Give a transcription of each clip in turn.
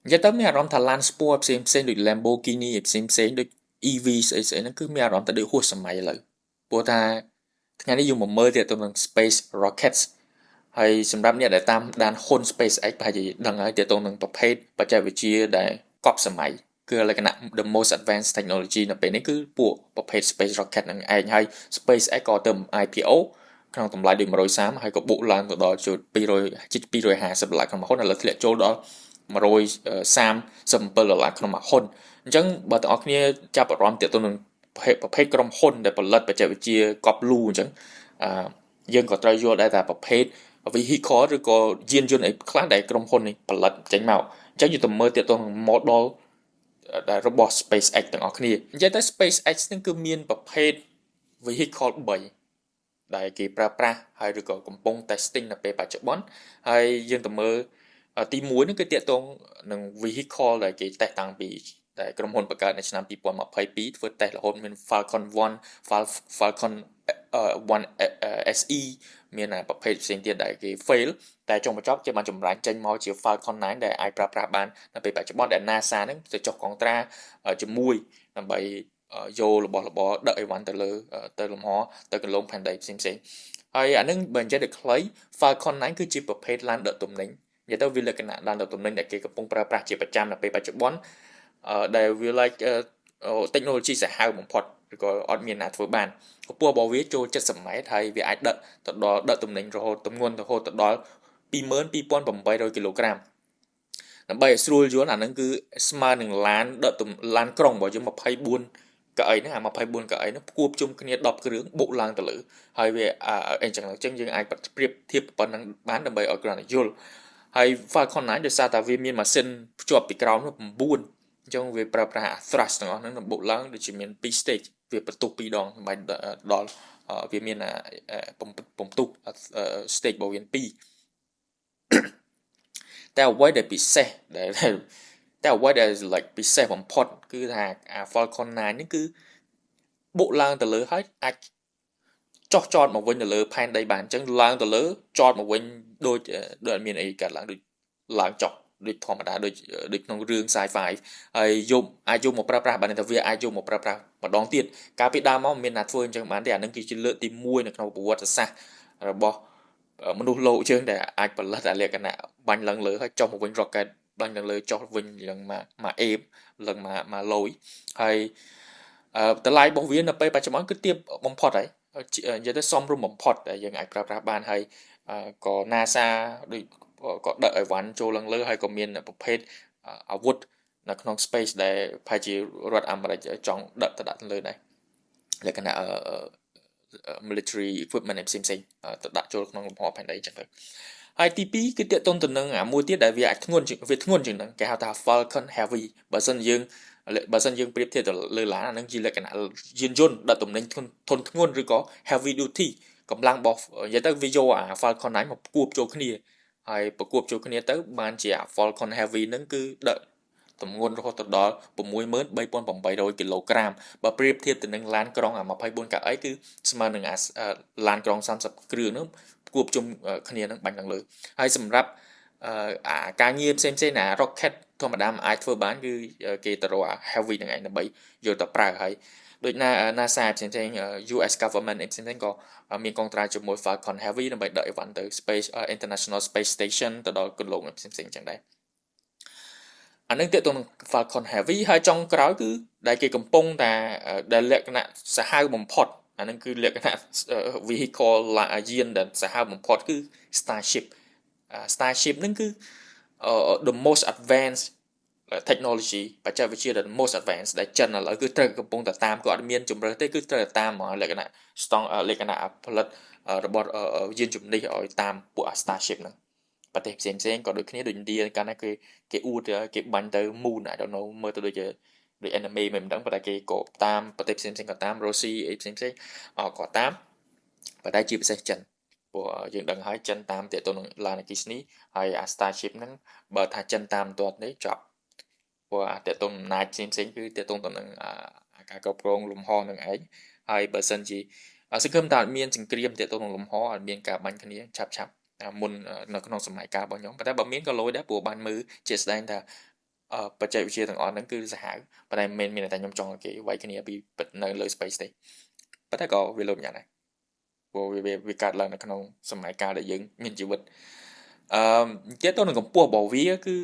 និយាយទៅមានអារម្មណ៍ថាឡានស្ពណ៌ផ្សេងផ្សេងដូច Lamborghini ផ្សេងផ្សេងដូច EV ស្អីស្អីហ្នឹងគឺមានអារម្មណ៍ថាដូចហួសសម័យឥឡូវព្រោះថាថ្ងៃនេះយើងមកមើលទៀតទៅនឹង Space Rockets ហើយសម្រាប់អ្នកដែលតាមដានហ៊ុន SpaceX ប្រហែលជាដឹងហើយទាក់ទងនឹងប្រភេទបច្ចេកវិទ្យាដែលកប់សម័យគឺលក្ខណៈ the most advanced technology នៅពេលនេះគឺពួកប្រភេទ Space Rocket នឹងឯងហើយ SpaceX ក៏ទៅ IPO ក្នុងតម្លៃដូច130ហើយក៏បុកឡើងទៅដល់ជិត200ជិត$250ក្នុងមួយហ៊ុនឥឡូវធ្លាក់ចូលដល់$137ក្នុងមួយហ៊ុនអញ្ចឹងបើទាំងអស់គ្នាចាប់អារម្មណ៍ទាក់ទងនឹងប្រភេទក្រុមហ៊ុនដែលផលិតបច្ចេកវិទ្យាកប់លូអញ្ចឹងអឺយើងក៏ត្រូវយល់ដែរថាប្រភេទ vehicle ឬក៏យានយន្តអីខ្លះដែលក្រុមហ៊ុននេះផលិតចេញមកអញ្ចឹងយើងទៅមើលទាក់ទងនឹង model ដែលរបស់ SpaceX ទាំងអស់គ្នានិយាយទៅ SpaceX ហ្នឹងគឺមានប្រភេទ vehicle 3ដែលគេប្រើប្រាស់ហើយឬក៏កំពុង testing នៅពេលបច្ចុប្បន្នហើយយើងទៅមើលទី1ហ្នឹងគឺតាក់ទងនឹង vehicle ដែលគេ test តាំងពីដែលក្រុមហ៊ុនបង្កើតនៅឆ្នាំ2022ធ្វើ test រហូតមាន Falcon 1 Falcon 1 SE មានប្រភេទផ្សេងទៀតដែលគេ fail តែចុងបញ្ចប់គេបានចម្រាញ់ចេញមកជា Falcon 9ដែលអាចប្រើប្រាស់បាននៅពេលបច្ចុប្បន្នដែល NASA ហ្នឹងទៅចុះកងត្រាជាមួយដើម្បីយករបស់របរដឹកអីវ៉ាន់ទៅលើទៅលំហទៅកន្លងផែនដីផ្សេងៗហើយអានឹងបើនិយាយទៅខ្លី Falcon 9គឺជាប្រភេទឡានដឹកទំនិញនិយាយទៅវាលក្ខណៈឡានដឹកទំនិញដែលគេកំពុងប្រើប្រាស់ជាប្រចាំនៅពេលបច្ចុប្បន្នដែលវា like technology សាហាវបំផុតឬក៏អត់មានណាធ្វើបានកម្ពស់របស់វាចូល70ម៉ែត្រហើយវាអាចដឹកទៅដល់ដឹកទំនិញរហូតទម្ងន់រហូតទៅដល់22,800គីឡូក្រាមដើម្បីឲ្យស្រួលយល់អានឹងគឺស្មើនឹងឡានក្រុងរបស់យើង24កៅអីហ្នឹងអា24កៅអីហ្នឹងផ្គួបជុំគ្នា10គ្រឿងបុកឡើងទៅលើហើយវាអញ្ចឹងយើងអាចប្រៀបធៀបប៉ុណ្ណឹងបានដើម្បីឲ្យគ្រាន់តែយល់ហើយ Falcon 9ដោយសារតែវាមានម៉ាស៊ីនភ្ជាប់ពីក្រោមនោះ9អញ្ចឹងវាប្រើប្រាស់ thrust ទាំងអស់ហ្នឹងបុកឡើងដូចជាមាន2 stage វាបន្ទុក2ដងដើម្បីដល់វាមានពំទុក stage របស់វា2តែអ្វីដែលពិសេសដែលតែអ្វីដែល like ពិសេសបំផុតគឺថាអា Falcon 9នេះគឺបុកឡើងទៅលើហើយអាចចុះចតមកវិញទៅលើផែនដីបានអញ្ចឹងឡើងទៅលើចតមកវិញដូចអត់មានអីកើតឡើងដូចឡើងចុះដូចធម្មតាដូចក្នុងរឿង sci-fi ហើយអាចយកមកប្រើប្រាស់បានតែវាអាចយកមកប្រើប្រាស់ម្ដងទៀតកាលពីដើមមកមានណាធ្វើអញ្ចឹងបានទេអានឹងគឺជាលើកទី1នៅក្នុងប្រវត្តិសាស្ត្ររបស់មនុស្សលោកយើងដែលអាចផលិតលក្ខណៈបាញ់ឡើងលើហើយចុះមកវិញ rocket បាញ់ឡើងលើចុះវិញយ៉ាងមកអេបឡើងមកលយហើយតម្លៃរបស់វានៅពេលបច្ចុប្បន្នគឺទាបបំផុតហើយនិយាយទៅសមរម្យបំផុតដែលយើងអាចប្រើប្រាស់បានហើយក៏ NASA ដូចក៏ដឹកអីវ៉ាន់ចូលឡើងលើហើយក៏មានប្រភេទអាវុធនៅក្នុង space ដែលប្រហែលជារដ្ឋអាមេរិកចង់ដឹកទៅដាក់លើដែរលក្ខណៈmilitary equipment ផ្សេងៗទៅដាក់ចូលក្នុងលំហផែនដីអញ្ចឹងទៅហើយទី2គឺតាក់ទងទៅនឹងមួយទៀតដែលវាអាចធ្ងន់ជាងហ្នឹងគេហៅថា Falcon Heavy បើសិនយើងប្រៀបធៀបទៅលើឡានអានឹងជាលក្ខណៈយានយន្តដឹកទំនិញធុនធ្ងន់ឬក៏ heavy duty កម្លាំងរបស់និយាយទៅវាយកអា Falcon 9មកផ្គួបចូលគ្នាហើយប្រគួបចូលគ្នាទៅបានជា Falcon Heavy ហ្នឹងគឺដឹកទម្ងន់រហូតដល់63,800គីឡូក្រាមបើប្រៀបធៀបទៅនឹងឡានក្រុងអា24កៅអីគឺស្មើនឹងឡានក្រុង30គ្រឿងហ្នឹងផ្គួបជុំគ្នានឹងបាញ់ឡើងលើហើយសម្រាប់ការងារផ្សេងៗណា rocket ធម្មតាមិនអាចធ្វើបានគឺគេទៅរក heavy ហ្នឹងឯងដើម្បីយកទៅប្រើហើយដូច NASA ផ្សេងៗ US government ផ្សេងៗក៏មានកងត្រាជាមួយ Falcon Heavy ដើម្បីដឹកអីវ៉ាន់ទៅ Space International Space Station ទៅដល់គន្លងផ្សេងៗចឹងដែរអានឹងទាក់ទងនឹង Falcon Heavy ហើយចុងក្រោយគឺដែលគេកំពុងតែដែលលក្ខណៈសាហាវបំផុតអានឹងគឺលក្ខណៈ vehicle យានដែលសាហាវបំផុតគឺ Starship ហ្នឹងគឺ the most advanced technology បច្ចេកវិទ្យាដែល most advanced ដែលចិនឥឡូវគឺត្រូវកំពុងតែតាមក៏អត់មានជំរើសទេគឺត្រូវតែតាមលក្ខណៈលក្ខណៈផលិតរបស់យានជំនិះឲ្យតាមពួក Starship ហ្នឹងប្រទេសផ្សេងក៏ដូចគ្នាដូចឥណ្ឌាកាលណាគេអួតគេបាញ់ទៅ moon I don't know មើលទៅដូចanime មិនដឹងប៉ុន្តែគេក៏តាមប្រទេសផ្សេងក៏តាមរុស្ស៊ីអីផ្សេងក៏តាមប៉ុន្តែជាពិសេសចិនព្រោះយើងដឹងហើយចិនតាមទាក់ទងនឹងឡានអគ្គិសនីហើយអា Starship ហ្នឹងបើថាចិនតាមទាត់នេះចប់ព្រោះអាទាក់ទងអំណាចផ្សេងគឺទាក់ទងទៅនឹងការគ្រប់គ្រងលំហនឹងឯងហើយបើសិនជាសង្ឃឹមថាអត់មានសង្គ្រាមទាក់ទងនឹងលំហអត់មានការបាញ់គ្នាឆាប់មុននៅក្នុងសម័យកាលរបស់ខ្ញុំប៉ុន្តែបើមានក៏លួយដែរព្រោះបានមើលជាក់ស្ដែងថា បច្ចេកវិទ្យាទាំងអស់ហ្នឹងគឺសាហាវប៉ុន្តែមិនមានតែខ្ញុំចង់ឲ្យគេវាយគ្នាពីនៅលើ space ទេប៉ុន្តែក៏វាលោកម្យ៉ាងដែរព្រោះវាកើតឡើងនៅក្នុងសម័យកាលដែលយើងមានជីវិតទៀតទៅនឹងកម្ពស់របស់វាគឺ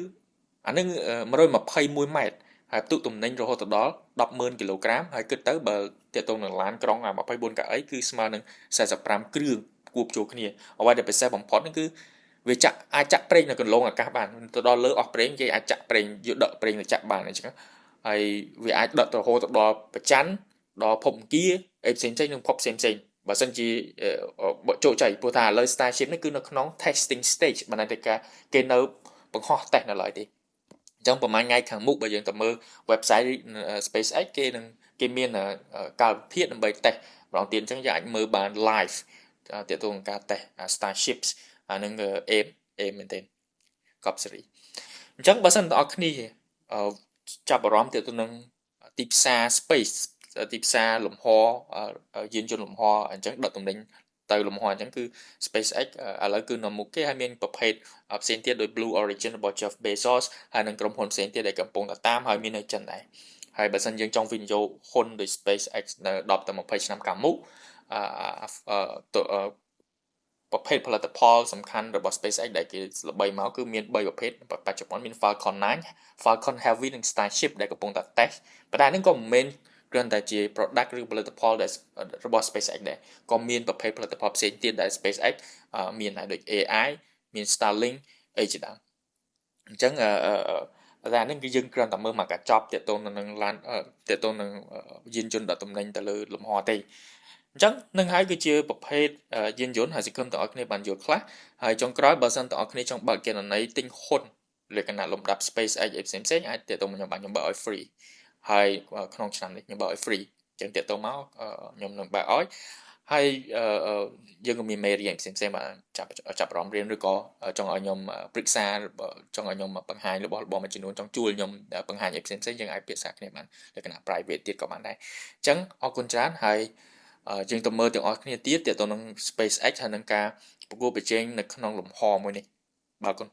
អានឹង121ម៉ែត្រហើយផ្ទុកទំនិញរហូតដល់100000គីឡូក្រាមហើយគិតទៅបើទាក់ទងនឹងឡានក្រុងអា24កៅអីគឺស្មើនឹង45គ្រឿងគួបចូលគ្នាអ្វីដែលពិសេសបំផុតហ្នឹងគឺវាអាចចាក់ប្រេងនៅកន្លងអាកាសបានទៅដល់លើអស់ប្រេងគេអាចចាក់ប្រេងយកដកប្រេងទៅចាក់បានអញ្ចឹងហើយវាអាចដកទៅរហូតដល់ប្រច័នដល់ភពអង្គាអីផ្សេងៗនឹងភពផ្សេងៗបើសិនជាជោគជ័យព្រោះថាឥឡូវ Starship នេះគឺនៅក្នុង testing stage បានន័យថាគេនៅបង្ហោះតេស្តនៅឡើយទេអញ្ចឹងប្រហែលថ្ងៃខាងមុខបើយើងទៅមើល website SpaceX គេមានកាលវិភាគដើម្បីតេស្តម្ដងទៀតអញ្ចឹងយើងអាចមើលបាន live ទាក់ទងនឹងការតេស្ត Starships អានឹងអេមមែនទេកប់សេរីអញ្ចឹងបើសិនបងប្អូនគ្នាចាប់អារម្មណ៍ទាក់ទងនឹងទីផ្សារ space ទីផ្សារលំហយានយន្តលំហអញ្ចឹងដកទំនិញទៅលំហអញ្ចឹងគឺ SpaceX ឥឡូវគឺនៅមុខគេហើយមានប្រភេទផ្សេងទៀតដោយ Blue Origin របស់ Jeff Bezos ហើយនឹងក្រុមហ៊ុនផ្សេងទៀតដែលកំពុងតែតាមហើយមាននៅចិនដែរហើយបើសិនយើងចង់វិនិយោគហ៊ុនដោយ SpaceX នៅ10ទៅ20ឆ្នាំខាងមុខប្រភេទផលិតផលសំខាន់របស់ SpaceX ដែលគេល្បីមកគឺមាន3ប្រភេទបច្ចុប្បន្នមាន Falcon 9 Falcon Heavy និង Starship ដែលកំពុងតែ test ប៉ុន្តែនេះក៏មិនមែនគ្រាន់តែជា product ឬផលិតផលដែលរបស់ SpaceX ដែរក៏មានប្រភេទផលិតផលផ្សេងទៀតដែល SpaceX មានដែរដូច AI មាន Starlink អីជាដើមអញ្ចឹងតែនេះគឺយើងគ្រាន់តែមើលមកកញ្ចប់ទាក់ទងនឹងឡានទាក់ទងនឹងយានយន្តដកទំនិញទៅលើលំហទេអញ្ចឹងនឹងហើយគឺជាប្រភេទយានយន្តហើយសង្ឃឹមទាំងអស់គ្នាបានយល់ខ្លះហើយចុងក្រោយបើសិនទាំងអស់គ្នាចង់បើកគណនីទិញហ៊ុនលក្ខណៈលំដាប់ SpaceX ផ្សេងៗអាចទាក់ទងខ្ញុំបើកឲ្យ free ហើយក្នុងឆ្នាំនេះខ្ញុំបើកឲ្យ free អញ្ចឹងទាក់ទងមកខ្ញុំនឹងបើកឲ្យហើយយើងក៏មានមេរៀនផ្សេងៗបាទចាប់អារម្មណ៍រៀនឬក៏ចង់ឲ្យខ្ញុំប្រឹក្សាចង់ឲ្យខ្ញុំបង្ហាញរបស់មួយចំនួនចង់ជួលខ្ញុំបង្ហាញអីផ្សេងៗយើងអាចពិភាក្សាគ្នាបានលក្ខណៈ private ទៀតក៏បានដែរអញ្ចឹងអរគុណច្រើនហើយយើងទៅមើលទាំងអស់គ្នាទៀតទាក់ទងនឹង SpaceX ហើយនឹងការប្រកួតប្រជែងនៅក្នុងលំហមួយនេះបាទអរគុណ